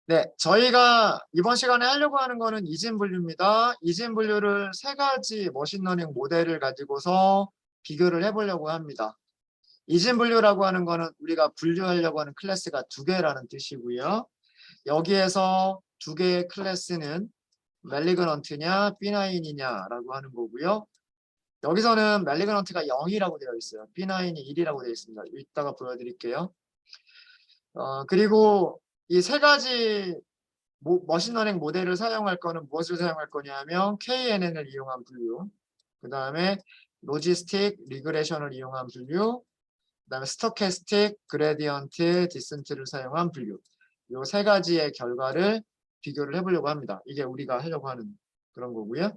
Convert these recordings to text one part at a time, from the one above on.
네, 저희가 이번 시간에 하려고 하는 거는 이진 분류입니다. 이진 분류를 세 가지 머신러닝 모델을 가지고서 비교를 해보려고 합니다. 이진 분류라고 하는 거는 우리가 분류하려고 하는 클래스가 두 개라는 뜻이고요. 여기에서 두 개의 클래스는 멜리그넌트냐 B9이냐라고 하는 거고요. 여기서는 멜리그넌트가 0이라고 되어 있어요. B9이 1이라고 되어 있습니다. 이따가 보여드릴게요. 그리고 이 세 가지 머신러닝 모델을 사용할 거는 무엇을 사용할 거냐면 KNN을 이용한 분류, 그 다음에 로지스틱 리그레션을 이용한 분류, 그 다음에 스토캐스틱 그레디언트 디센트를 사용한 분류, 이 세 가지의 결과를 비교를 해보려고 합니다. 이게 우리가 하려고 하는 그런 거고요.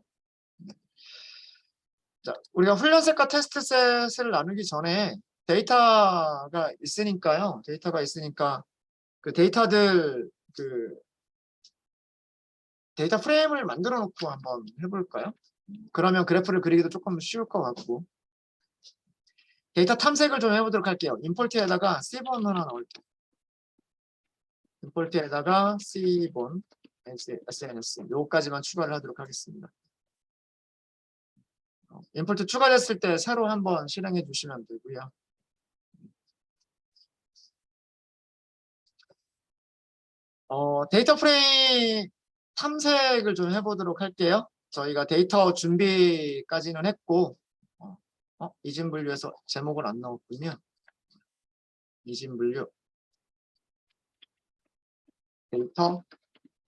자, 우리가 훈련셋과 테스트셋을 나누기 전에 데이터가 있으니까요. 데이터가 있으니까 그 데이터들 데이터 프레임을 만들어 놓고 한번 해볼까요? 그러면 그래프를 그리기도 조금 쉬울 것 같고. 데이터 탐색을 좀 해보도록 할게요. 임포트에다가 C본 하나 넣을게요. 임포트에다가 C본, SNS 요거까지만 추가를 하도록 하겠습니다. 임포트 추가됐을 때 새로 한번 실행해 주시면 되고요. 데이터 프레임 탐색을 좀 해보도록 할게요. 저희가 데이터 준비까지는 했고, 이진 분류에서 제목을 안 넣었군요. 이진 분류 데이터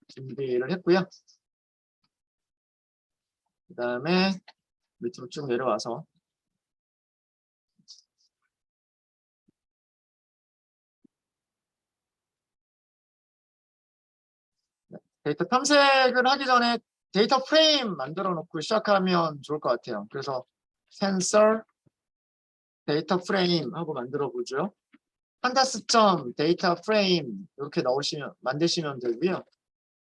준비를 했고요. 그 다음에 밑으로 쭉 내려와서 데이터 탐색을 하기 전에 데이터 프레임 만들어 놓고 시작하면 좋을 것 같아요. 그래서 센서 데이터 프레임 하고 만들어 보죠. 판다스점 데이터 프레임 이렇게 만드시면 되고요.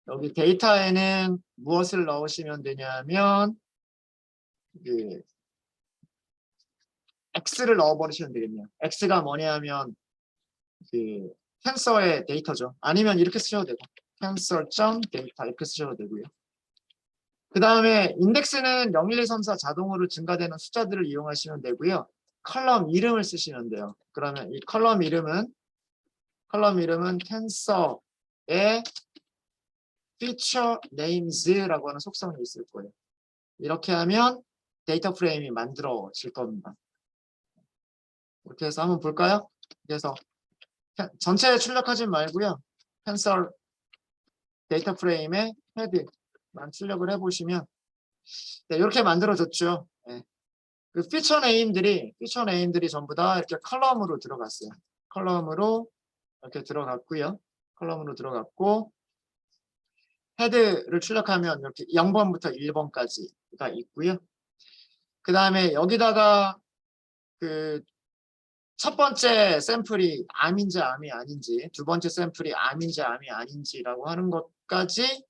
여기 데이터에는 무엇을 넣으시면 되냐면 X를 넣어버리시면 되겠네요. X가 뭐냐면 텐서의 데이터죠. 아니면 이렇게 쓰셔도 되고 텐서.데이터 이렇게 쓰셔도 되고요. 그 다음에 인덱스는 0, 1, 2, 3, 4 자동으로 증가되는 숫자들을 이용하시면 되고요. 컬럼 이름을 쓰시면 돼요. 그러면 이 컬럼 이름은 텐서의 feature names라고 하는 속성이 있을 거예요. 이렇게 하면 데이터 프레임이 만들어질 겁니다. 이렇게 해서 한번 볼까요? 그래서 전체에 출력하지 말고요. 텐서 데이터 프레임의 헤드만 출력을 해보시면 네, 이렇게 만들어졌죠. 네. 그 피처 네임들이 전부 다 이렇게 컬럼으로 들어갔어요. 컬럼으로 이렇게 들어갔고요. 컬럼으로 들어갔고 헤드를 출력하면 이렇게 0번부터 1번까지가 있고요. 그 다음에 여기다가 그 첫 번째 샘플이 암인지 암이 아닌지, 두 번째 샘플이 암인지 암이 아닌지라고 하는 것까지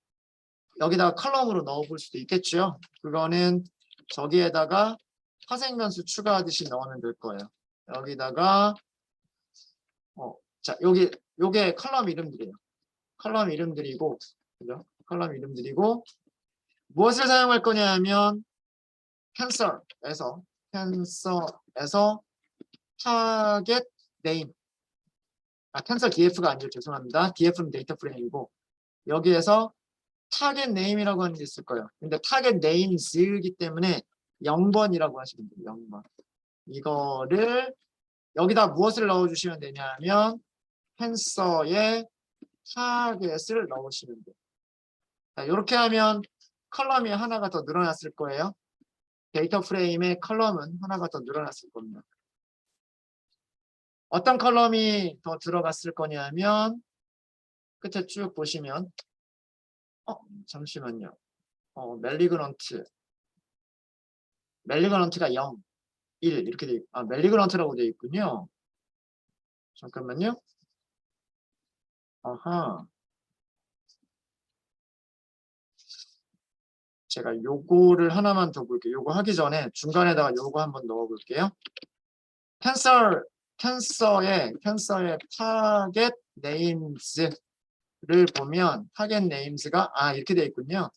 여기다가 컬럼으로 넣어볼 수도 있겠죠. 그거는 저기에다가 화생변수 추가하듯이 넣으면 될 거예요. 여기다가 자 요게 컬럼 이름들이에요. 컬럼 이름들이고, 그죠? 컬럼 이름들이고 무엇을 사용할 거냐면 텐서에서 타겟 네임. 텐서 df가 아니죠. 죄송합니다. df는 데이터 프레임이고 여기에서 타겟 네임이라고 하는 게 있을 거예요. 근데 타겟 네임즈이기 때문에 0번이라고 하시면 돼요. 0번. 이거를 여기다 무엇을 넣어주시면 되냐면 텐서에 타겟을 넣으시면 돼요. 자, 이렇게 하면 컬럼이 하나가 더 늘어났을 거예요. 데이터 프레임의 컬럼은 하나가 더 늘어났을 겁니다. 어떤 컬럼이 더 들어갔을 거냐면 끝에 쭉 보시면 잠시만요. 멜리그런트가 0, 1 이렇게 돼 있고 멜리그런트라고 되어 있군요. 잠깐만요. 아하. 제가 요거를 하나만 더 볼게요. 요거 하기 전에 중간에다가 요거 한번 넣어 볼게요. 텐서의 타겟 네임즈 보면 타겟 네임스가 이렇게 되어 있군요.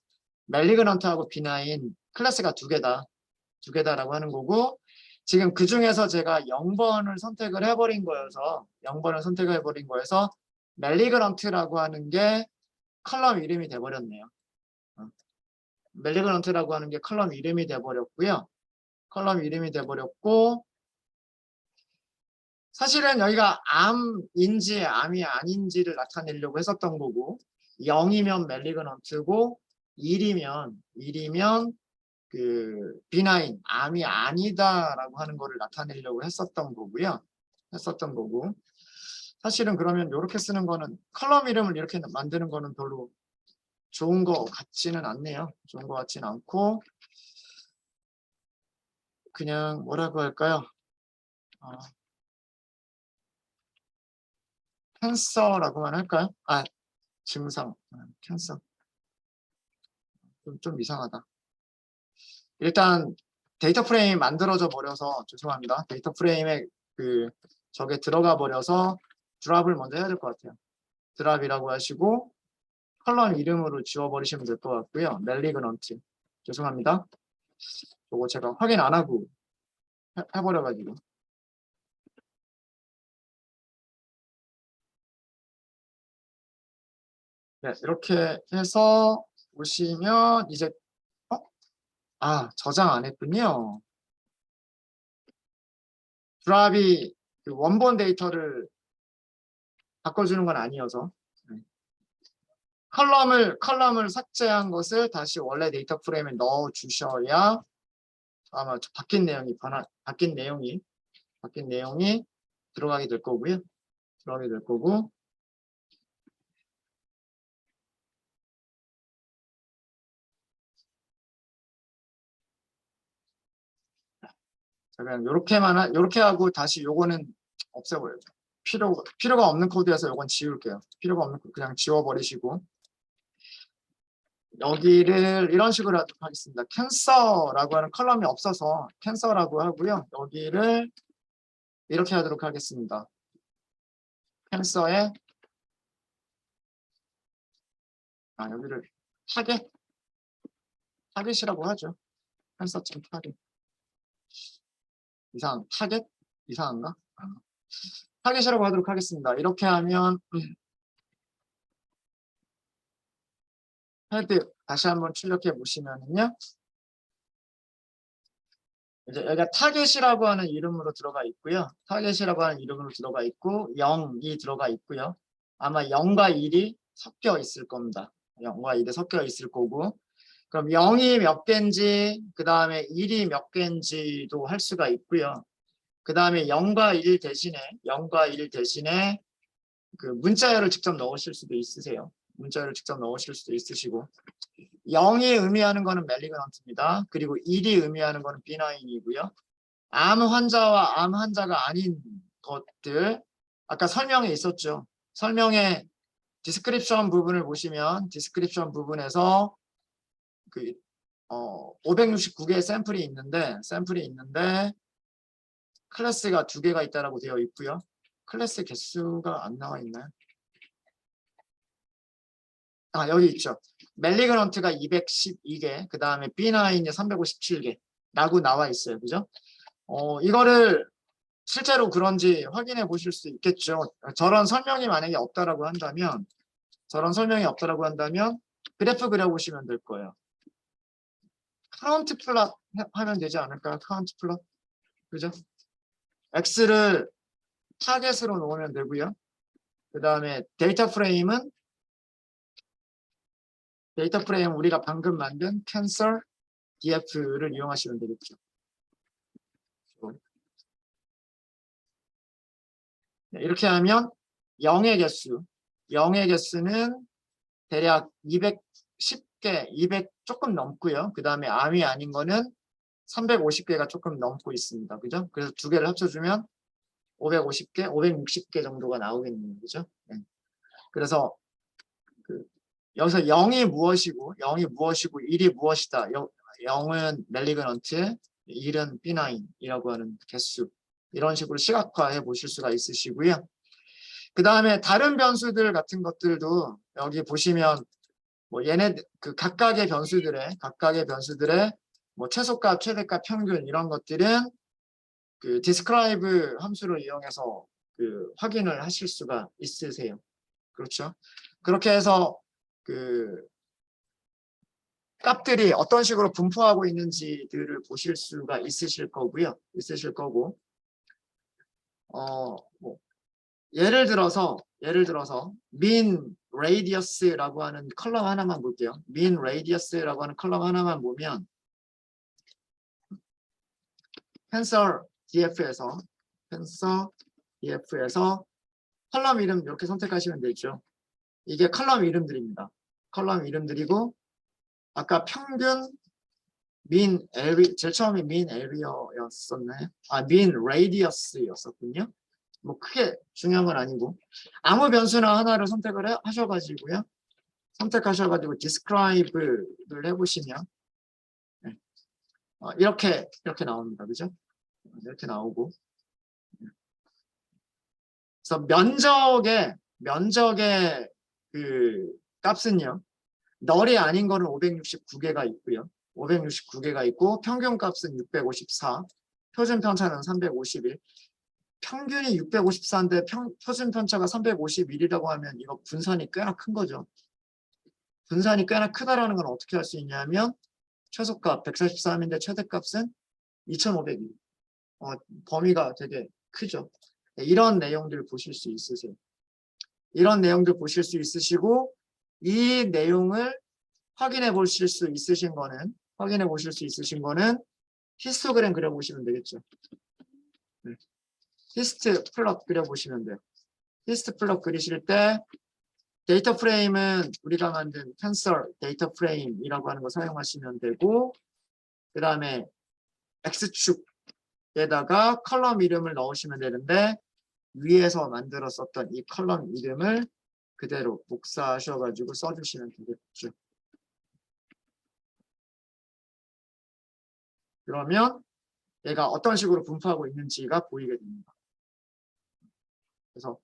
멜리그넌트하고 비나인 클래스가 두 개다라고 하는 거고, 지금 그 중에서 제가 0번을 선택을 해버린 거여서 멜리그넌트라고 하는 게 컬럼 이름이 돼버렸네요. 멜리그넌트라고 하는 게 컬럼 이름이 돼버렸고요. 사실은 여기가 암인지 암이 아닌지를 나타내려고 했었던 거고, 0이면 멜리그넌트고 1이면 그 비나인 암이 아니다라고 하는 거를 나타내려고 했었던 거고, 사실은 그러면 이렇게 쓰는 거는 컬럼 이름을 이렇게 만드는 거는 별로 좋은 거 같지는 않네요. 좋은 거 같지는 않고, 그냥 뭐라고 할까요? 캔서라고만 할까요? 증상, 캔서. 좀 이상하다. 일단 데이터 프레임이 만들어져 버려서 죄송합니다. 데이터 프레임에 저게 들어가 버려서 드랍을 먼저 해야 될 것 같아요. 드랍이라고 하시고 컬럼 이름으로 지워버리시면 될 것 같고요. 멜리그넌트. 죄송합니다. 이거 제가 확인 안 하고 해버려가지고. 네, 이렇게 해서 보시면 이제 저장 안 했군요. 드랍이 원본 데이터를 바꿔주는 건 아니어서 컬럼을 삭제한 것을 다시 원래 데이터 프레임에 넣어 주셔야 아마 바뀐 내용이 들어가게 될 거고요. 자, 그냥 요렇게 하고 다시 요거는 없애버려요. 필요가 없는 코드여서 요건 지울게요. 필요가 없는 코드 그냥 지워버리시고, 여기를 이런 식으로 하도록 하겠습니다. 캔서라고 하는 컬럼이 없어서 캔서라고 하고요. 여기를 이렇게 하도록 하겠습니다. 캔서에 여기를 타겟이라고 하죠. 캔서.타겟. 타겟? 이상한가? 타겟이라고 하도록 하겠습니다. 이렇게 하면 헤드 다시 한번 출력해 보시면은요. 이제 여기가 타겟이라고 하는 이름으로 들어가 있고요. 0이 들어가 있고요. 아마 0과 1이 섞여 있을 겁니다. 0과 1이 섞여 있을 거고, 그럼 0이 몇 개인지, 그 다음에 1이 몇 개인지도 할 수가 있고요. 그 다음에 0과 1 대신에 그 문자열을 직접 넣으실 수도 있으세요. 문자열을 직접 넣으실 수도 있으시고, 0이 의미하는 거는 멜리그넌트입니다. 그리고 1이 의미하는 거는 비나인이고요. 암 환자와 암 환자가 아닌 것들, 아까 설명에 있었죠. 설명에 디스크립션 부분을 보시면 디스크립션 부분에서 569개의 샘플이 있는데 클래스가 2개가 있다라고 되어 있고요. 클래스 개수가 안 나와 있나요? 여기 있죠. 멜리그넌트가 212개, 그 다음에 B9이 357개 라고 나와 있어요. 그죠? 이거를 실제로 그런지 확인해 보실 수 있겠죠. 저런 설명이 만약에 없다라고 한다면 그래프 그려보시면 될 거예요. 카운트 플롯 하면 되지 않을까요? 카운트 플롯. 그죠? X를 타겟으로 놓으면 되고요. 그 다음에 데이터 프레임은 우리가 방금 만든 cancel df를 이용하시면 되겠죠. 네, 이렇게 하면 0의 개수는 대략 210개, 200 조금 넘고요. 그 다음에 암이 아닌 거는 350개가 조금 넘고 있습니다. 그죠? 그래서 두 개를 합쳐주면 550개, 560개 정도가 나오겠네요. 그죠? 네. 그래서 여기서 0이 무엇이고 1이 무엇이다. 0은 멜리그넌트, 1은 비나인이라고 하는 개수. 이런 식으로 시각화해 보실 수가 있으시고요. 그 다음에 다른 변수들 같은 것들도 여기 보시면 뭐 얘네 그 각각의 변수들의 뭐 최소값, 최대값, 평균 이런 것들은 그 describe 함수를 이용해서 그 확인을 하실 수가 있으세요. 그렇죠? 그렇게 해서 그 값들이 어떤 식으로 분포하고 있는지들을 보실 수가 있으실 거고요. 뭐 예를 들어서 mean radius라고 하는 컬럼 하나만 볼게요. mean radius라고 하는 컬럼 하나만 보면 텐서 df에서 컬럼 이름 이렇게 선택하시면 되죠. 이게 컬럼 이름들입니다. 컬럼 이름들이고 아까 평균 mean area 제일 처음에 mean area였었나요? mean radius였었군요. 뭐 크게 중요한 건 아니고 아무 변수나 하나를 선택을 하셔가지고요. 선택하셔가지고 describe를 해보시면 네. 이렇게 나옵니다. 그죠? 이렇게 나오고 그래서 면적의 그 값은요. 널이 아닌 거는 569개가 있고요. 569개가 있고 평균 값은 654, 표준 편차는 351. 평균이 654인데 표준 편차가 351이라고 하면 이거 분산이 꽤나 큰 거죠. 분산이 꽤나 크다라는 건 어떻게 할 수 있냐면 최소값 143인데 최대값은 2502. 범위가 되게 크죠. 네, 이런 내용들 보실 수 있으세요. 이런 내용들 보실 수 있으시고 이 내용을 확인해 보실 수 있으신 거는 히스토그램 그려보시면 되겠죠. 네. 히스트 플롯 그려보시면 돼요. 히스트 플롯 그리실 때 데이터 프레임은 우리가 만든 텐서 데이터 프레임이라고 하는 거 사용하시면 되고 그 다음에 X축에다가 컬럼 이름을 넣으시면 되는데 위에서 만들었었던 이 컬럼 이름을 그대로 복사하셔가지고 써주시면 되겠죠. 그러면 얘가 어떤 식으로 분포하고 있는지가 보이게 됩니다. 그래서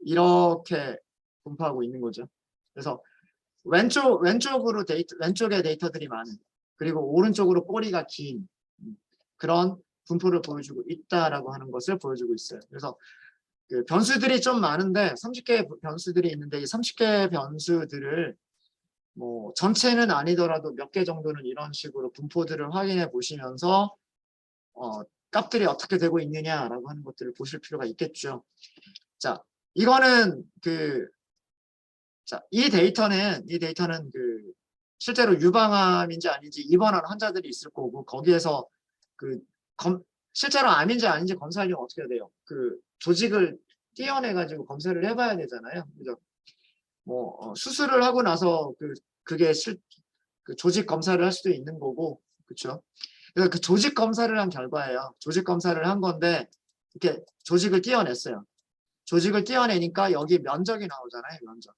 이렇게 분포하고 있는 거죠. 그래서 왼쪽에 데이터들이 많은 그리고 오른쪽으로 꼬리가 긴 그런 분포를 보여주고 있다라고 하는 것을 보여주고 있어요. 그래서 그 변수들이 좀 많은데 30개의 변수들이 있는데 이 30개의 변수들을 뭐 전체는 아니더라도 몇 개 정도는 이런 식으로 분포들을 확인해 보시면서 값들이 어떻게 되고 있느냐라고 하는 것들을 보실 필요가 있겠죠. 자, 이거는 이 데이터는 그 실제로 유방암인지 아닌지 입원한 환자들이 있을 거고 거기에서 실제로 암인지 아닌지 검사하려면 어떻게 해야 돼요? 그 조직을 떼어내가지고 검사를 해봐야 되잖아요. 그죠? 뭐 수술을 하고 나서 그게 그 조직 검사를 할 수도 있는 거고, 그렇죠? 그래서 그 조직 검사를 한 결과예요. 조직 검사를 한 건데 이렇게 조직을 떼어냈어요. 조직을 떼어내니까 여기 면적이 나오잖아요. 면적.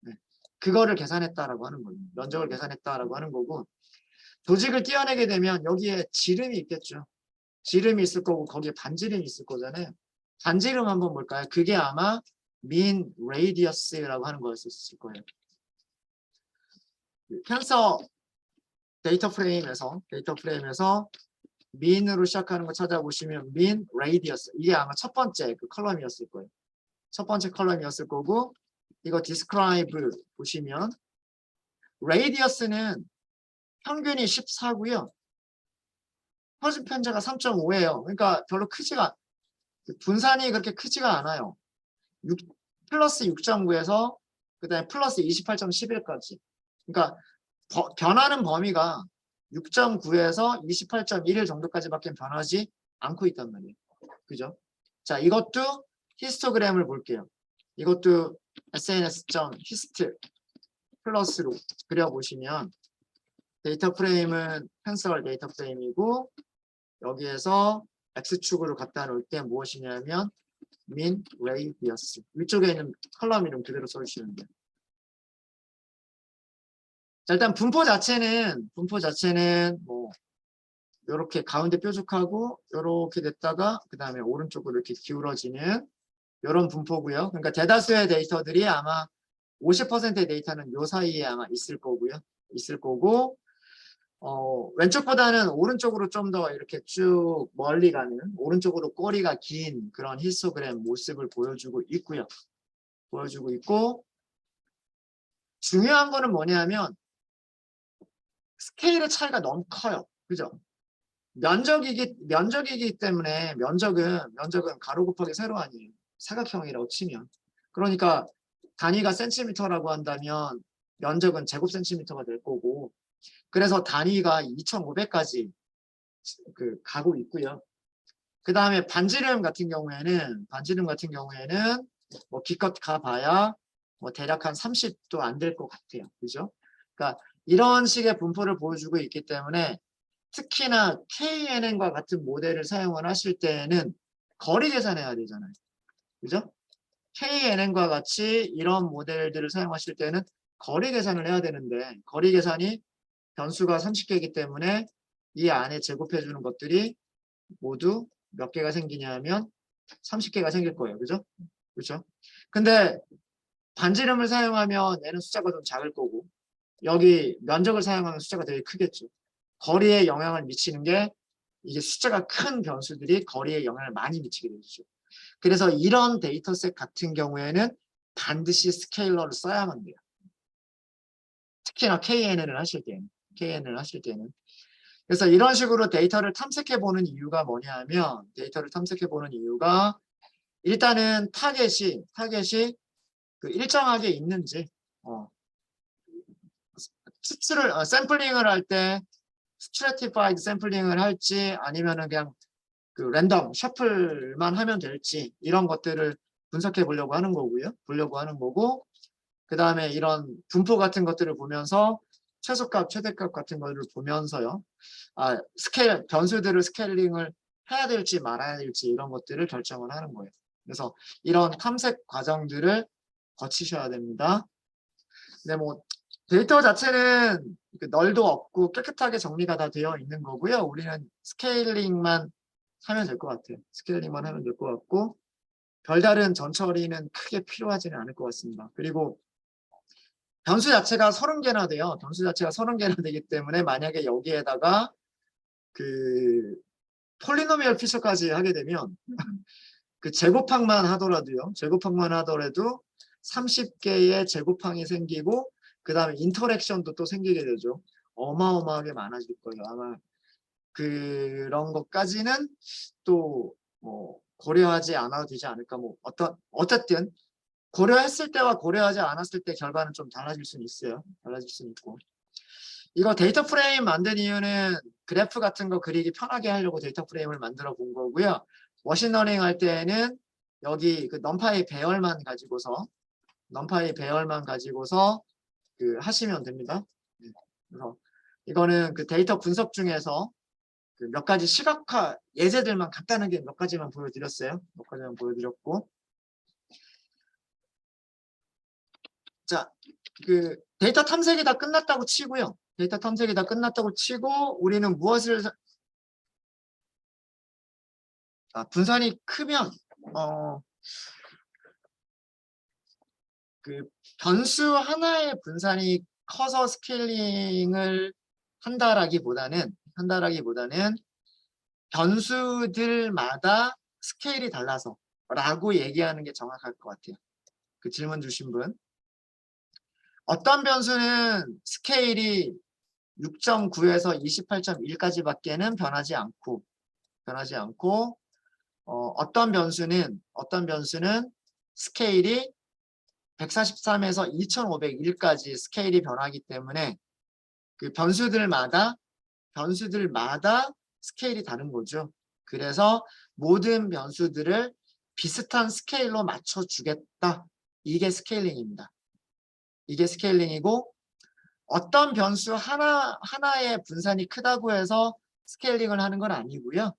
네. 그거를 계산했다라고 하는 거예요. 면적을 계산했다라고 하는 거고 조직을 떼어내게 되면 여기에 지름이 있겠죠. 지름이 있을 거고 거기에 반지름이 있을 거잖아요. 반지름 한번 볼까요? 그게 아마 mean radius라고 하는 거였을 거예요. 텐서 데이터 프레임에서 mean으로 시작하는 거 찾아보시면 mean radius 이게 아마 첫 번째 그 컬럼이었을 거예요. 첫 번째 컬럼이었을 거고 이거 describe 보시면 radius는 평균이 14고요. 표준 편차가 3.5예요. 그러니까 별로 분산이 그렇게 크지가 않아요. 플러스 6.9에서 그 다음에 플러스 28.11까지. 그러니까 변하는 범위가 6.9에서 28.1 정도까지밖에 변하지 않고 있단 말이에요. 그죠? 자, 이것도 히스토그램을 볼게요. 이것도 sns.hist 플러스로 그려보시면 데이터 프레임은 펜서 데이터 프레임이고 여기에서 X축으로 갖다 놓을 때 무엇이냐면 mean radius 위쪽에 있는 컬럼 이름 그대로 써주시면 돼요. 자, 일단 분포 자체는 뭐 이렇게 가운데 뾰족하고 이렇게 됐다가 그 다음에 오른쪽으로 이렇게 기울어지는 이런 분포고요. 그러니까 대다수의 데이터들이 아마 50%의 데이터는 요 사이에 아마 있을 거고요. 있을 거고 왼쪽보다는 오른쪽으로 좀 더 이렇게 쭉 멀리 가는 오른쪽으로 꼬리가 긴 그런 히스토그램 모습을 보여주고 있고요. 보여주고 있고 중요한 거는 뭐냐면 스케일의 차이가 너무 커요. 그죠? 면적이기 때문에 면적은 가로 곱하기 세로 아니에요. 사각형이라고 치면. 그러니까 단위가 센티미터라고 한다면 면적은 제곱 센티미터가 될 거고 그래서 단위가 2500까지 가고 있고요. 그 다음에 반지름 같은 경우에는 뭐 기껏 가봐야 뭐 대략 한 30도 안 될 것 같아요. 그죠? 그러니까 이런 식의 분포를 보여주고 있기 때문에 특히나 KNN과 같은 모델을 사용을 하실 때에는 거리 계산해야 되잖아요. 그죠? KNN과 같이 이런 모델들을 사용하실 때는 거리 계산을 해야 되는데 거리 계산이 변수가 30개이기 때문에 이 안에 제곱해 주는 것들이 모두 몇 개가 생기냐면 30개가 생길 거예요. 그죠? 그렇죠? 근데 반지름을 사용하면 얘는 숫자가 좀 작을 거고 여기 면적을 사용하면 숫자가 되게 크겠죠. 거리에 영향을 미치는 게 이게 숫자가 큰 변수들이 거리에 영향을 많이 미치게 되죠. 그래서 이런 데이터셋 같은 경우에는 반드시 스케일러를 써야만 돼요. 특히나 KNN을 하실 때는. 그래서 이런 식으로 데이터를 탐색해 보는 이유가 뭐냐면 일단은 타겟이 일정하게 있는지 샘플링을 할 때 스트래티파이드 샘플링을 할지 아니면은 그냥 랜덤 셔플만 하면 될지 이런 것들을 분석해 보려고 하는 거고 그 다음에 이런 분포 같은 것들을 보면서 최소값, 최대값 같은 것을 보면서요. 변수들을 스케일링을 해야 될지 말아야 될지 이런 것들을 결정을 하는 거예요. 그래서 이런 탐색 과정들을 거치셔야 됩니다. 근데 뭐 데이터 자체는 널도 없고 깨끗하게 정리가 다 되어 있는 거고요. 우리는 스케일링만 하면 될 것 같아요. 스케일링만 하면 될 것 같고 별다른 전처리는 크게 필요하지는 않을 것 같습니다. 그리고 변수 자체가 30개나 돼요. 변수 자체가 30개나 되기 때문에 만약에 여기에다가 폴리노미얼 피처까지 하게 되면 제곱항만 하더라도 30개의 제곱항이 생기고 그 다음에 인터랙션도 또 생기게 되죠. 어마어마하게 많아질 거예요. 아마 그런 것까지는 또 뭐 고려하지 않아도 되지 않을까. 뭐 어쨌든 고려했을 때와 고려하지 않았을 때 결과는 좀 달라질 수는 있어요. 달라질 수는 있고. 이거 데이터 프레임 만든 이유는 그래프 같은 거 그리기 편하게 하려고 데이터 프레임을 만들어 본 거고요. 머신러닝 할 때는 여기 넘파이 배열만 가지고서 하시면 됩니다. 그래서 이거는 데이터 분석 중에서 몇 가지 시각화 예제들만 간단하게 몇 가지만 보여드렸어요. 자, 데이터 탐색이 다 끝났다고 치고요. 우리는 무엇을 분산이 크면 변수 하나의 분산이 커서 스케일링을 한다라기보다는 변수들마다 스케일이 달라서 라고 얘기하는 게 정확할 것 같아요. 질문 주신 분. 어떤 변수는 스케일이 6.9에서 28.1까지밖에는 변하지 않고 어떤 변수는 스케일이 143에서 2501까지 스케일이 변하기 때문에 변수들마다 스케일이 다른 거죠. 그래서 모든 변수들을 비슷한 스케일로 맞춰주겠다. 이게 스케일링입니다. 이게 스케일링이고 어떤 변수 하나의 분산이 크다고 해서 스케일링을 하는 건 아니고요.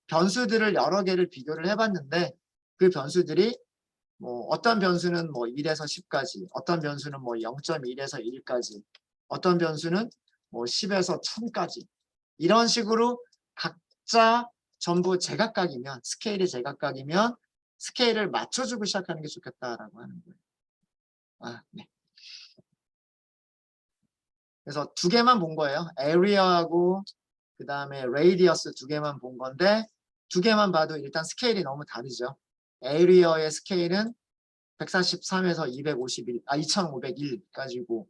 변수들을 여러 개를 비교를 해봤는데 그 변수들이 어떤 변수는 1에서 10까지, 어떤 변수는 0.1에서 1까지, 어떤 변수는 10에서 1000까지 이런 식으로 각자 전부 제각각이면 스케일이 제각각이면 스케일을 맞춰주고 시작하는 게 좋겠다라고 하는 거예요. 네. 그래서 두 개만 본 거예요. area하고 그 다음에 radius 두 개만 본 건데 두 개만 봐도 일단 스케일이 너무 다르죠. area의 스케일은 143에서 2501까지고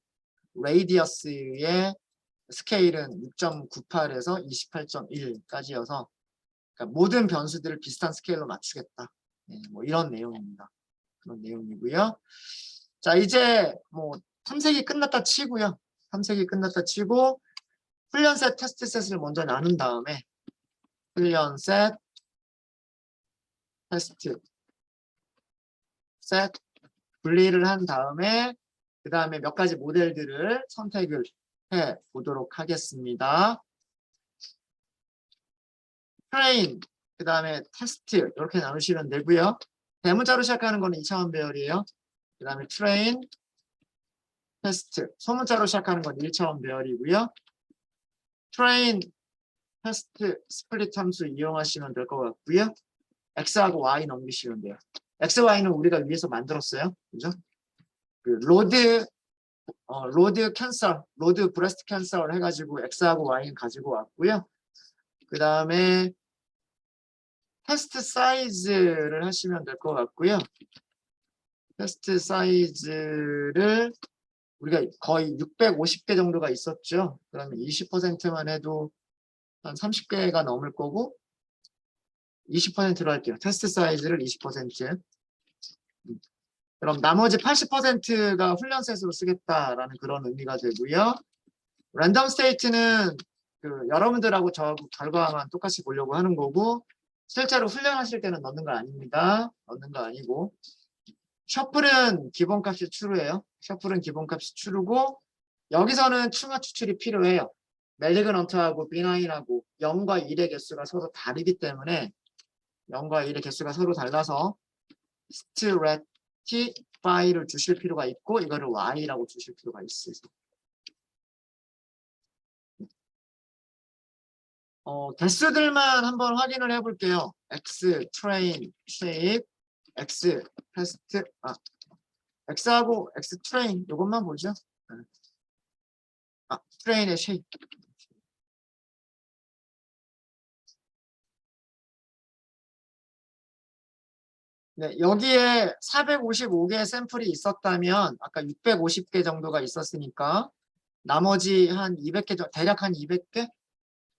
radius의 스케일은 6.98에서 28.1까지여서 그러니까 모든 변수들을 비슷한 스케일로 맞추겠다. 네, 뭐 이런 내용입니다. 그런 내용이고요. 자, 이제 뭐 탐색이 끝났다 치고요. 탐색이 끝났다 치고 훈련셋, 테스트셋을 먼저 나눈 다음에 훈련셋, 테스트셋 분리를 한 다음에 그 다음에 몇 가지 모델들을 선택을 해 보도록 하겠습니다. 트레인, 그 다음에 테스트 이렇게 나누시면 되고요. 대문자로 시작하는 거는 2차원 배열이에요. 그 다음에 트레인, 테스트, 소문자로 시작하는 건 1차원 배열이고요. 트레인, 테스트, 스플릿 함수 이용하시면 될 것 같고요. X하고 Y 넘기시면 돼요. X, Y는 우리가 위에서 만들었어요. 그죠? 그 로드 캔슬, 로드 브레스트 캔슬 해가지고 X하고 Y는 가지고 왔고요. 그 다음에 테스트 사이즈를 하시면 될 것 같고요. 테스트 사이즈를 우리가 거의 650개 정도가 있었죠. 그러면 20%만 해도 한 30개가 넘을 거고 20%로 할게요. 테스트 사이즈를 20%. 그럼 나머지 80%가 훈련셋으로 쓰겠다라는 그런 의미가 되고요. 랜덤 스테이트는 그 여러분들하고 저하고 결과만 똑같이 보려고 하는 거고 실제로 훈련하실 때는 넣는 거 아닙니다. 넣는 거 아니고 셔플은 기본값이 true예요. 셔플은 기본값이 true고 여기서는 추가 추출이 필요해요. 멜리그넌트하고 B9하고 0과 1의 개수가 서로 다르기 때문에 0과 1의 개수가 서로 달라서 stratify를 주실 필요가 있고 이거를 y라고 주실 필요가 있어요. 개수들만 한번 확인을 해볼게요. x train shape, x test, x하고 x train 이것만 보죠. train의 shape. 네, 여기에 455개의 샘플이 있었다면 아까 650개 정도가 있었으니까 나머지 한 200개 정도, 대략 한 200개?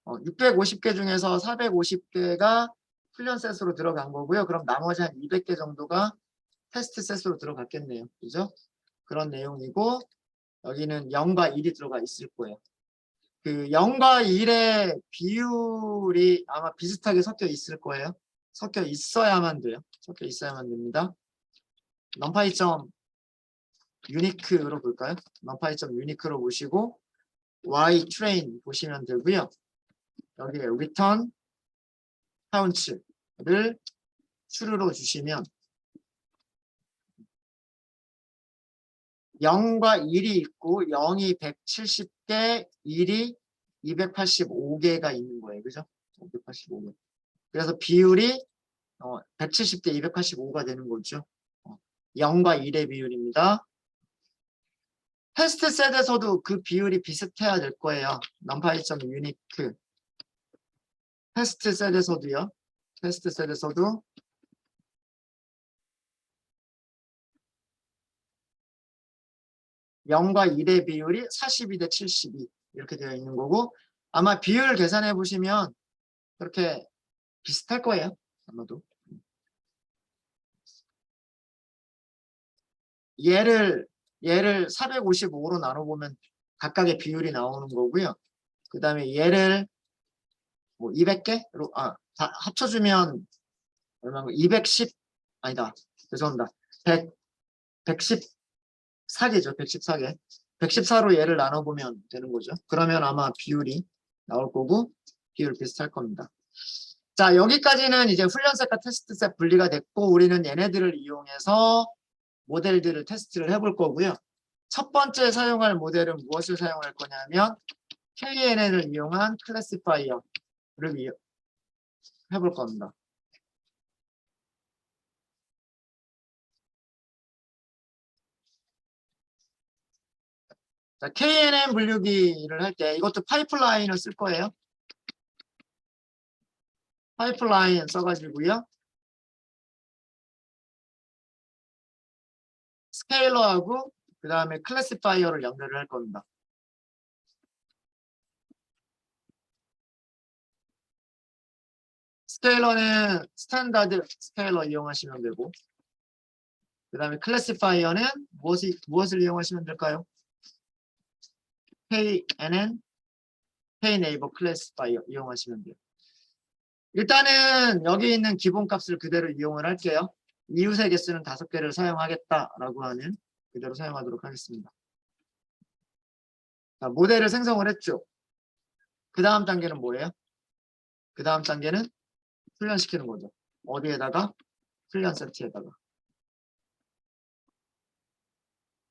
650개 중에서 450개가 훈련셋으로 들어간 거고요. 그럼 나머지 한 200개 정도가 테스트 셋으로 들어갔겠네요. 그죠? 그런 내용이고 여기는 0과 1이 들어가 있을 거예요. 그 0과 1의 비율이 아마 비슷하게 섞여 있을 거예요. 섞여 있어야만 돼요. 섞여 있어야만 됩니다. 넘파이 점 유니크로 볼까요? 넘파이 점 유니크로 보시고 y train 보시면 되고요. 여기에 return count를 true로 주시면 0과 1이 있고 0이 170개, 1이 285개가 있는 거예요. 그죠? 285개. 그래서 비율이 170대 285가 되는 거죠. 0과 1의 비율입니다. 테스트 셋에서도 그 비율이 비슷해야 될 거예요. 넘파이.점 유니크. 테스트 셋에서도요. 테스트 셋에서도 0과 1의 비율이 42대 72 이렇게 되어 있는 거고 아마 비율 계산해 보시면 그렇게 비슷할 거예요. 아마도. 얘를 455로 나눠보면 각각의 비율이 나오는 거고요. 그 다음에 얘를 뭐 200개로 다 합쳐주면 얼마인가 210 아니다. 죄송합니다. 114개죠. 114개. 114로 얘를 나눠보면 되는 거죠. 그러면 아마 비율이 나올 거고 비율 비슷할 겁니다. 자, 여기까지는 이제 훈련셋과 테스트셋 분리가 됐고 우리는 얘네들을 이용해서 모델들을 테스트를 해볼 거고요. 첫 번째 사용할 모델은 무엇을 사용할 거냐면 KNN을 이용한 클래시파이어를 해볼 겁니다. 자, KNN 분류기를 할 때 이것도 파이프라인을 쓸 거예요. 파이프라인 써가지고요. 스케일러하고 그 다음에 클래시파이어를 연결을 할 겁니다. 스케일러는 스탠다드 스케일러 이용하시면 되고, 그 다음에 클래시파이어는 무엇을 이용하시면 될까요? KNN, K네이버 클래시파이어 이용하시면 돼요. 일단은 여기 있는 기본값을 그대로 이용을 할게요. 이웃의 개수는 5개를 사용하겠다라고 하는 그대로 사용하도록 하겠습니다. 자, 모델을 생성을 했죠. 그 다음 단계는 뭐예요? 그 다음 단계는 훈련시키는 거죠. 어디에다가? 훈련 세트에다가.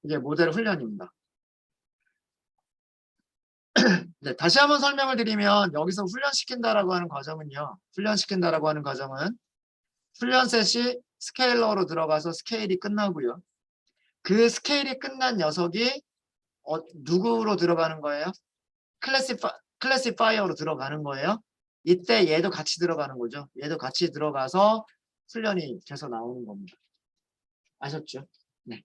이게 모델 훈련입니다. 네, 다시 한번 설명을 드리면 여기서 훈련시킨다라고 하는 과정은요. 훈련시킨다라고 하는 과정은 훈련셋이 스케일러로 들어가서 스케일이 끝나고요. 그 스케일이 끝난 녀석이 누구로 들어가는 거예요? 클래시파이어로 들어가는 거예요. 이때 얘도 같이 들어가는 거죠. 얘도 같이 들어가서 훈련이 돼서 나오는 겁니다. 아셨죠? 네.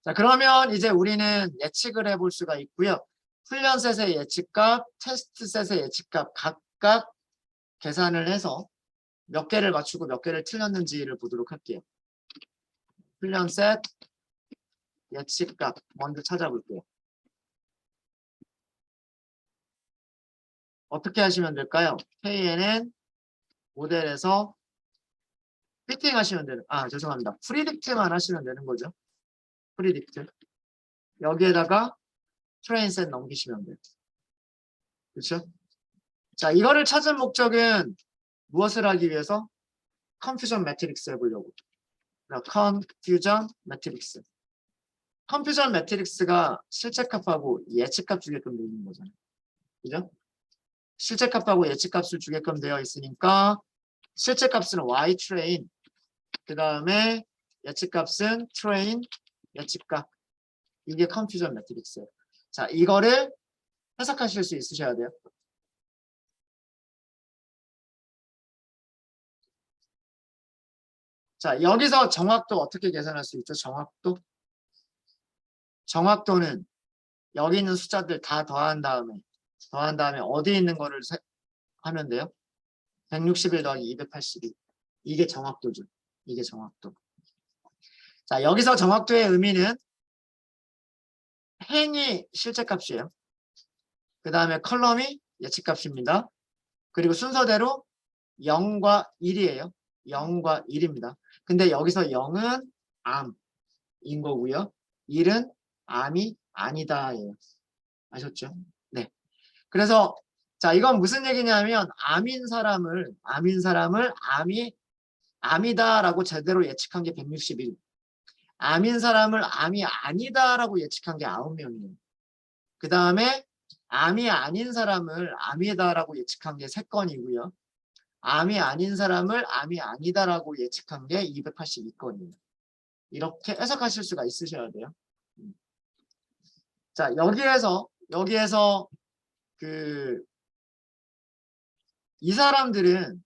자, 그러면 이제 우리는 예측을 해볼 수가 있고요. 훈련셋의 예측값, 테스트셋의 예측값 각각 계산을 해서 몇 개를 맞추고 몇 개를 틀렸는지를 보도록 할게요. 훈련셋 예측값 먼저 찾아볼게요. 어떻게 하시면 될까요? KNN 모델에서 피팅 하시면 되는, 죄송합니다. 프리딕트만 하시면 되는 거죠. 프리딕트. 여기에다가 트레인셋 넘기시면 돼요. 그렇죠? 자, 이거를 찾은 목적은 무엇을 하기 위해서? 컨퓨전 매트릭스 해보려고. 컨퓨전 매트릭스. 컨퓨전 매트릭스가 실제값하고 예측값 주게끔 되어 있는 거잖아요. 그죠? 실제값하고 예측값을 주게끔 되어 있으니까 실제값은 ytrain, 그 다음에 예측값은 train, 예측값. 이게 컨퓨전 매트릭스예요. 자, 이거를 해석하실 수 있으셔야 돼요. 자, 여기서 정확도 어떻게 계산할 수 있죠? 정확도. 정확도는 여기 있는 숫자들 다 더한 다음에 어디에 있는 거를 하면 돼요? 161 더하기 282. 이게 정확도죠. 이게 정확도. 자, 여기서 정확도의 의미는 행이 실제값이에요. 그 다음에 컬럼이 예측값입니다. 그리고 순서대로 0과 1이에요. 0과 1입니다. 근데 여기서 0은 암인 거고요. 1은 암이 아니다예요. 아셨죠? 네. 그래서 자, 이건 무슨 얘기냐면 암인 사람을 암이다라고 제대로 예측한 게 161. 암인 사람을 암이 아니다라고 예측한 게 9명이에요. 그 다음에 암이 아닌 사람을 암이다라고 예측한 게 3건이고요. 암이 아닌 사람을 암이 아니다라고 예측한 게 282건이에요. 이렇게 해석하실 수가 있으셔야 돼요. 자, 여기에서 이 사람들은요.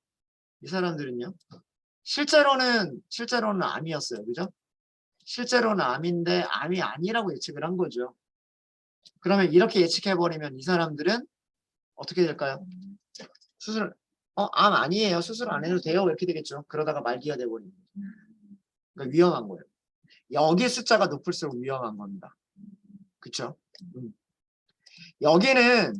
실제로는 암이었어요. 그죠? 실제로는 암인데 암이 아니라고 예측을 한 거죠. 그러면 이렇게 예측해버리면 이 사람들은 어떻게 될까요? 암 아니에요. 수술 안 해도 돼요. 이렇게 되겠죠. 그러다가 말기가 돼버리는 거죠. 그러니까 위험한 거예요. 여기 숫자가 높을수록 위험한 겁니다. 그쵸? 여기는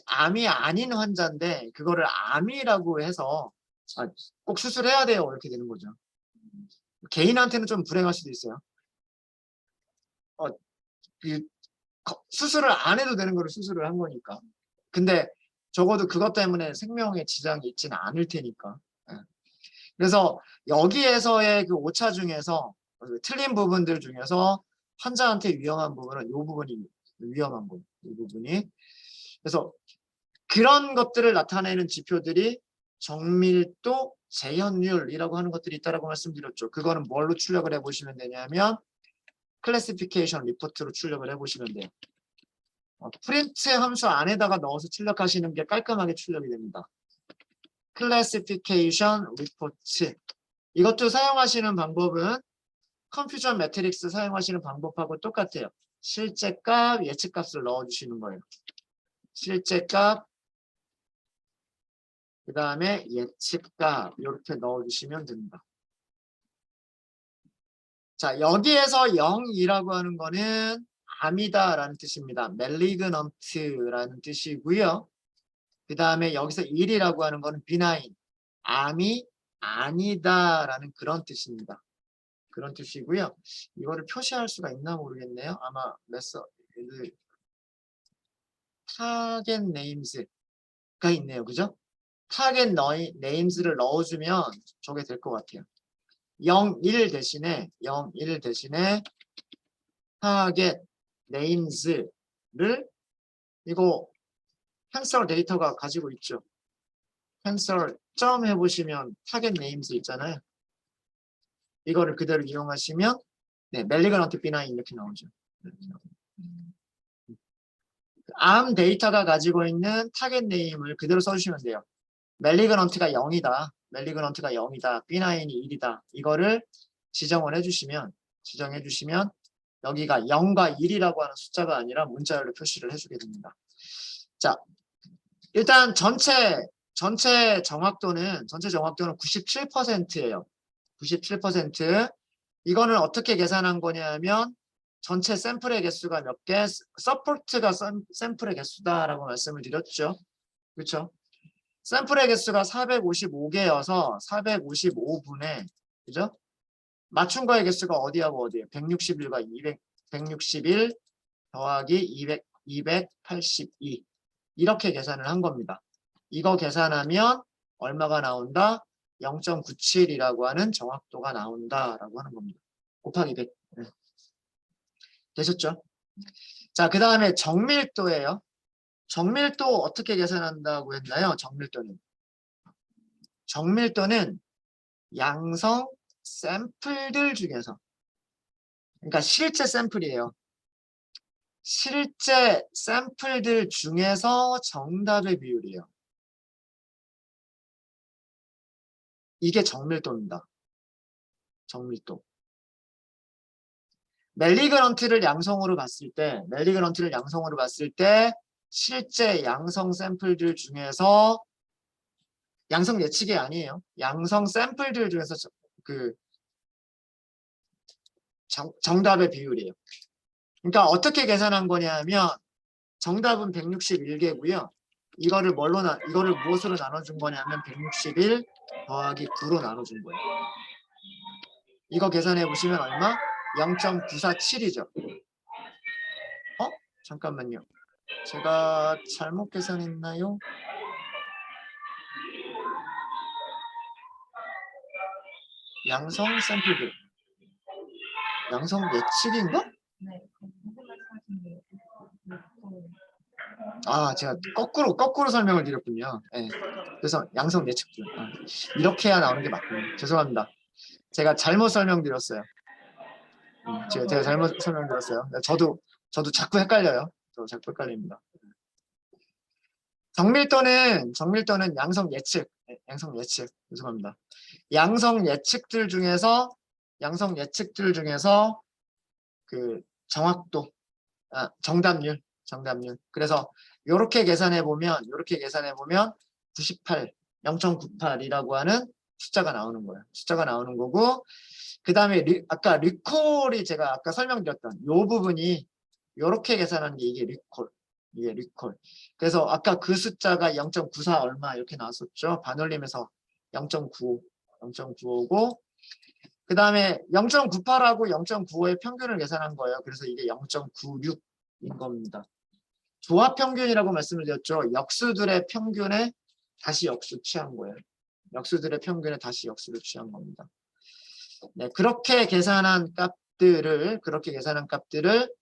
암이 아닌 환자인데 그거를 암이라고 해서 꼭 수술해야 돼요. 이렇게 되는 거죠. 개인한테는 좀 불행할 수도 있어요. 수술을 안 해도 되는 거를 수술을 한 거니까. 근데 적어도 그것 때문에 생명에 지장이 있지는 않을 테니까. 그래서 여기에서의 그 오차 중에서 틀린 부분들 중에서 환자한테 위험한 부분은 이 부분이 위험한 거예요. 이 부분이. 그래서 그런 것들을 나타내는 지표들이 정밀도, 재현율이라고 하는 것들이 있다고 말씀드렸죠. 그거는 뭘로 출력을 해보시면 되냐면 클래시피케이션 리포트로 출력을 해보시면 돼요. 프린트 함수 안에다가 넣어서 출력하시는 게 깔끔하게 출력이 됩니다. 클래시피케이션 리포트. 이것도 사용하시는 방법은 컨퓨전 매트릭스 사용하시는 방법하고 똑같아요. 실제 값, 예측 값을 넣어주시는 거예요. 실제 값, 그 다음에 예측 값 이렇게 넣어주시면 됩니다. 자, 여기에서 0이라고 하는 거는 암이다라는 뜻입니다. 멜리그넌트라는 뜻이고요. 그 다음에 여기서 1이라고 하는 거는 비나인, 암이 아니다라는 그런 뜻입니다. 그런 뜻이고요. 이거를 표시할 수가 있나 모르겠네요. 아마 타겟 네임즈가 있네요. 그죠? 타겟 네임즈를 넣어주면 저게 될 것 같아요. 0, 1 대신에 타겟 네임즈를 이거 캔슬 데이터가 가지고 있죠. 캔슬 점 해보시면 타겟 네임즈 있잖아요. 이거를 그대로 이용하시면 멜리그넌트 비나인 이렇게 나오죠. 암 데이터가 가지고 있는 타겟 네임을 그대로 써주시면 돼요. 멜리그넌트가 0이다. 멜리그넌트가 0이다. B9이 1이다. 이거를 지정을 해주시면 여기가 0과 1이라고 하는 숫자가 아니라 문자열로 표시를 해주게 됩니다. 자, 일단 전체 정확도는 97%예요. 97%. 이거는 어떻게 계산한 거냐면 전체 샘플의 개수가 몇 개, 서포트가 샘플의 개수다라고 말씀을 드렸죠. 그렇죠? 샘플의 개수가 455개여서 455분의 그죠? 맞춘 거의 개수가 어디하고 어디예요? 161과 161 더하기 282 이렇게 계산을 한 겁니다. 이거 계산하면 얼마가 나온다? 0.97이라고 하는 정확도가 나온다라고 하는 겁니다. 곱하기 100. 네. 되셨죠? 자, 그 다음에 정밀도예요. 정밀도 어떻게 계산한다고 했나요? 정밀도는 양성 샘플들 중에서, 그러니까 실제 샘플이에요. 실제 샘플들 중에서 정답의 비율이에요. 이게 정밀도입니다. 정밀도. 멜리그넌트를 양성으로 봤을 때 실제 양성 샘플들 중에서 양성 예측이 아니에요. 양성 샘플들 중에서 정답의 비율이에요. 그러니까 어떻게 계산한 거냐면 정답은 161개고요. 이거를 무엇으로 나눠준 거냐면 161 더하기 9로 나눠준 거예요. 이거 계산해 보시면 얼마? 0.947이죠. 잠깐만요. 제가 잘못 계산했나요? 양성 샘플들. 양성 예측인가? 제가 거꾸로 설명을 드렸군요. 네. 그래서 양성 예측들. 이렇게 해야 나오는 게 맞군요. 죄송합니다. 제가 잘못 설명드렸어요. 제가 잘못 설명드렸어요. 저도 자꾸 헷갈려요. 자꾸 헷갈립니다. 정밀도는 양성 예측. 죄송합니다. 양성 예측들 중에서 그 정확도, 정답률. 그래서 이렇게 계산해 보면 98, 0.98이라고 하는 숫자가 나오는 거예요. 숫자가 나오는 거고, 그 다음에 아까 리콜이 제가 아까 설명드렸던 이 부분이 이렇게 계산하는 게 이게 리콜. 그래서 아까 그 숫자가 0.94 얼마 이렇게 나왔었죠. 반올림에서 0.95고 그 다음에 0.98하고 0.95의 평균을 계산한 거예요. 그래서 이게 0.96인 겁니다. 조합 평균이라고 말씀을 드렸죠. 역수들의 평균에 다시 역수 취한 거예요. 역수들의 평균에 다시 역수를 취한 겁니다. 네, 그렇게 계산한 값들을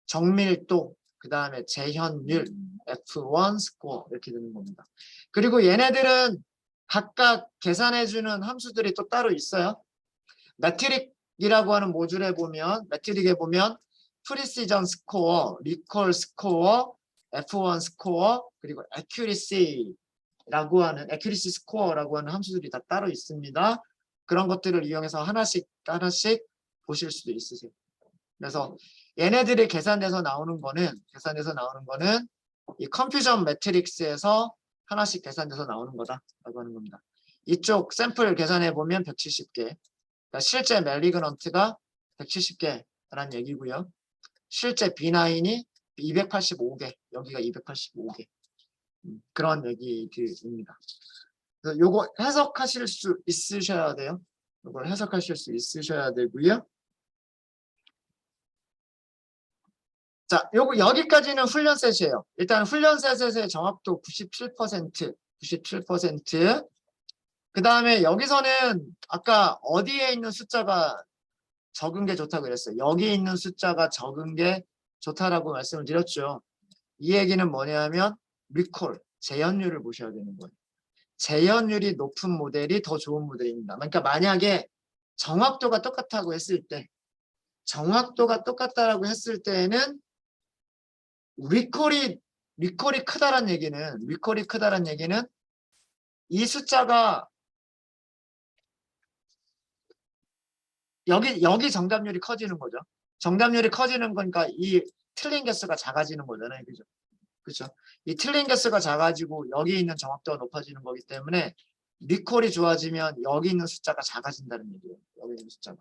정밀도, 그 다음에 재현율, F1 스코어 이렇게 되는 겁니다. 그리고 얘네들은 각각 계산해주는 함수들이 또 따로 있어요. 이라고 하는 모듈에 보면 매트릭에 보면 프리시전 스코어, 리콜 스코어, F1 스코어, 그리고 accuracy라고 하는 accuracy 스코어라고 하는 함수들이 다 따로 있습니다. 그런 것들을 이용해서 하나씩 보실 수도 있으세요. 그래서 얘네들이 계산돼서 나오는 거는 이 컨퓨전 매트릭스에서 하나씩 계산돼서 나오는 거다라고 하는 겁니다. 이쪽 샘플 계산해 보면 170개. 그러니까 실제 멜리그넌트가 170개라는 얘기고요. 실제 B9이 285개, 여기가 285개. 그런 얘기들입니다. 그래서 요거 해석하실 수 있으셔야 돼요. 이걸 해석하실 수 있으셔야 되고요. 자, 여기까지는 훈련 셋이에요. 일단 훈련 셋의 정확도 97%. 그 다음에 여기서는 아까 어디에 있는 숫자가 적은 게 좋다고 그랬어요. 여기 있는 숫자가 적은 게 좋다라고 말씀을 드렸죠. 이 얘기는 뭐냐면 리콜, 재현율을 보셔야 되는 거예요. 재현율이 높은 모델이 더 좋은 모델입니다. 그러니까 만약에 정확도가 똑같다고 했을 때, 정확도가 똑같다라고 했을 때는 리콜이 크다란 얘기는 이 숫자가 여기 정답률이 커지는 거죠. 정답률이 커지는 거니까 이 틀린 개수가 작아지는 거잖아요. 그죠? 그렇죠? 이 틀린 개수가 작아지고 여기 있는 정확도가 높아지는 거기 때문에 리콜이 좋아지면 여기 있는 숫자가 작아진다는 얘기예요. 여기 있는 숫자가.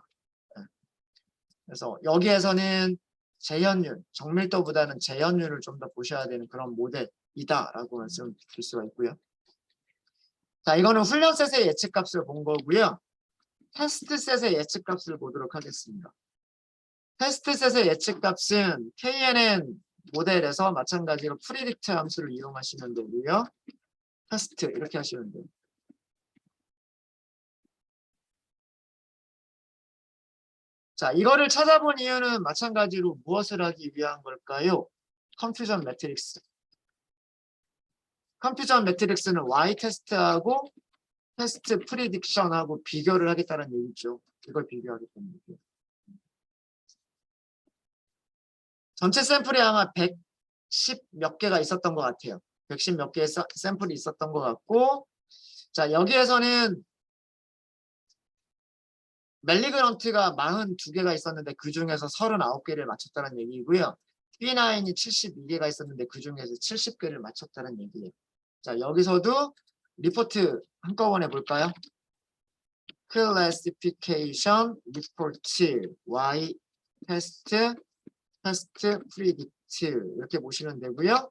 네. 그래서 여기에서는 재현율, 정밀도보다는 재현율을 좀 더 보셔야 되는 그런 모델이다라고 말씀드릴 수가 있고요. 자, 이거는 훈련셋의 예측값을 본 거고요. 테스트셋의 예측값을 보도록 하겠습니다. 테스트셋의 예측값은 KNN 모델에서 마찬가지로 프리딕트 함수를 이용하시면 되고요. 테스트 이렇게 하시면 돼요. 자, 이거를 찾아본 이유는 마찬가지로 무엇을 하기 위한 걸까요? 컴퓨전 매트릭스. 컴퓨전 매트릭스는 Y 테스트하고 테스트 프리딕션하고 비교를 하겠다는 얘기죠. 이걸 비교하겠다는 얘기예요. 전체 샘플이 아마 110 몇 개가 있었던 것 같아요. 110 몇 개의 샘플이 있었던 것 같고, 자, 여기에서는 멜리그런트가 42개가 있었는데 그 중에서 39개를 맞췄다는 얘기고요. B9이 72개가 있었는데 그 중에서 70개를 맞췄다는 얘기예요. 자, 여기서도 리포트 한꺼번에 볼까요? Classification Report Y 테스트 프리딕트 이렇게 보시면 되고요.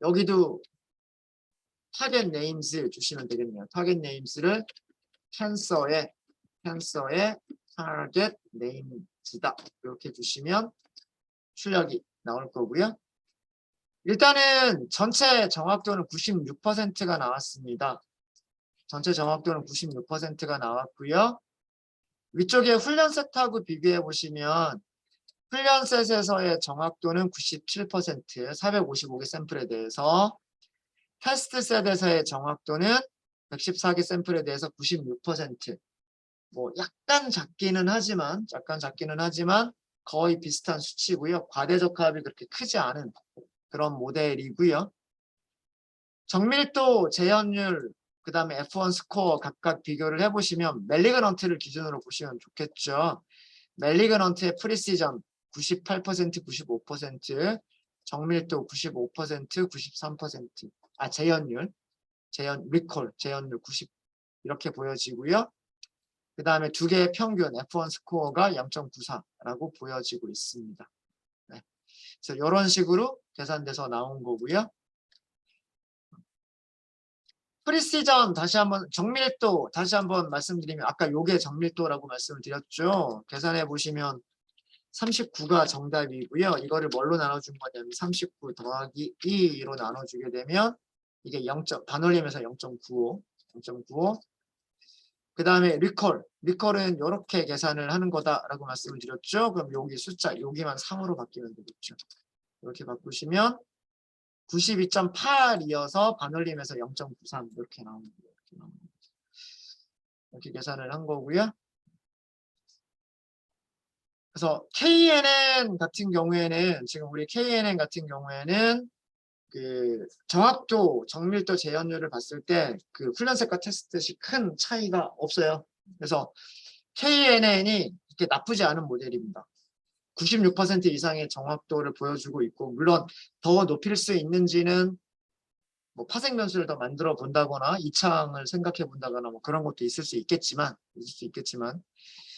여기도 타겟 네임스 주시면 되겠네요. 타겟 네임스를 캔서의 타겟 네임즈다 이렇게 주시면 출력이 나올 거고요. 일단은 전체 정확도는 96%가 나왔습니다. 전체 정확도는 96%가 나왔고요. 위쪽에 훈련셋하고 비교해 보시면 훈련셋에서의 정확도는 97%, 455개 샘플에 대해서 테스트셋에서의 정확도는 114개 샘플에 대해서 96%. 뭐 약간 작기는 하지만 거의 비슷한 수치고요. 과대적합이 그렇게 크지 않은 그런 모델이고요. 정밀도, 재현율, 그 다음에 F1 스코어 각각 비교를 해보시면 멜리그넌트를 기준으로 보시면 좋겠죠. 멜리그넌트의 프리시전 98%, 95%, 정밀도 95%, 93%. 재현율 90 이렇게 보여지고요. 그 다음에 두 개의 평균 F1 스코어가 0.94라고 보여지고 있습니다. 네. 그래서 이런 식으로 계산돼서 나온 거고요. 프리시전 정밀도 다시 한번 말씀드리면 아까 요게 정밀도라고 말씀을 드렸죠. 계산해 보시면 39가 정답이고요. 이거를 뭘로 나눠준 거냐면 39 더하기 2로 나눠주게 되면 이게 반올림에서 0.95. 그 다음에 리콜은 이렇게 계산을 하는 거다라고 말씀을 드렸죠. 그럼 여기 숫자 여기만 3으로 바뀌면 되겠죠. 이렇게 바꾸시면 92.8이어서 반올림에서 0.93 이렇게 나오는 거예요. 이렇게 계산을 한 거고요. 그래서 KNN 같은 경우에는 지금 우리 KNN 같은 경우에는 그 정확도, 정밀도, 재현율을 봤을 때 그 훈련색과 테스트셋이 큰 차이가 없어요. 그래서 KNN이 이렇게 나쁘지 않은 모델입니다. 96% 이상의 정확도를 보여주고 있고, 물론 더 높일 수 있는지는 뭐 파생 변수를 더 만들어 본다거나 이창을 생각해 본다거나 뭐 그런 것도 있을 수 있겠지만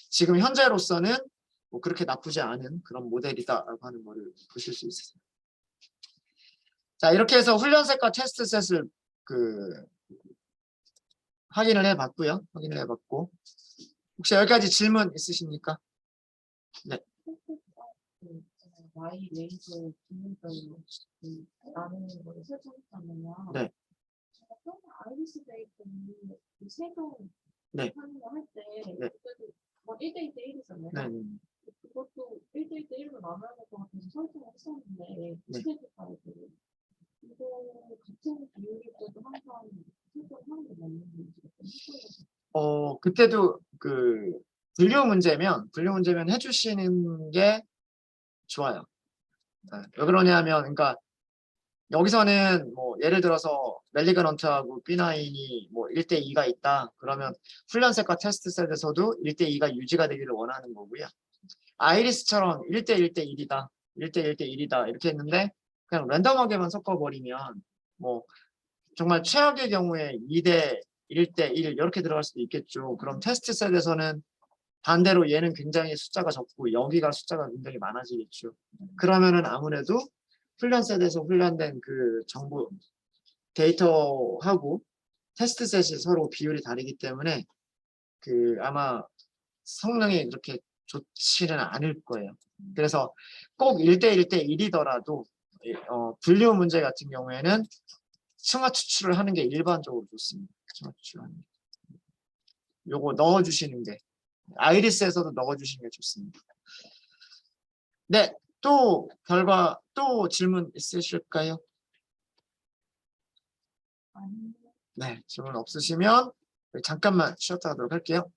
지금 현재로서는 뭐 그렇게 나쁘지 않은 그런 모델이다라고 하는 거를 보실 수 있어요. 자, 이렇게 해서 훈련셋과 테스트셋을 그 확인을 해봤고요. 확인을 해봤고, 혹시 여기까지 질문 있으십니까? 네. Y 레이저 기능별로 나누는 거를 설정했잖아요. 네. 제가 처음에 아이리스 데이터는 세종 네. 하는 거 할 때 네. 그때도 뭐 1대1대1이잖아요. 네. 그것도 1대1대1로 나눠야 될 것 같아서 설정을 했었는데 네. 스케줄 파일들을 이거 같은 비율일 때도 항상 설정하는 게 맞는 건지 그때도 그 분류 문제면 해주시는 게 좋아요. 네. 왜 그러냐면, 그러니까 여기서는 뭐 예를 들어서 멜리그넌트하고 B9이 뭐 1대2가 있다. 그러면 훈련셋과 테스트셋에서도 1대2가 유지가 되기를 원하는 거고요. 아이리스처럼 1대1대1이다. 1대1대1이다. 이렇게 했는데 그냥 랜덤하게만 섞어버리면 뭐 정말 최악의 경우에 2대1대1 이렇게 들어갈 수도 있겠죠. 그럼 테스트셋에서는 반대로 얘는 굉장히 숫자가 적고 여기가 숫자가 굉장히 많아지겠죠. 그러면은 아무래도 훈련셋에서 훈련된 그 정보 데이터하고 테스트셋이 서로 비율이 다르기 때문에 그 아마 성능이 그렇게 좋지는 않을 거예요. 그래서 꼭 1대1대1이더라도 분류 문제 같은 경우에는 층화 추출을 하는 게 일반적으로 좋습니다. 층화 추출하는 게. 요거 넣어주시는 게 아이리스에서도 넣어주시는 게 좋습니다. 네, 또 결과 또 질문 있으실까요? 네, 질문 없으시면 잠깐만 쉬었다 하도록 할게요.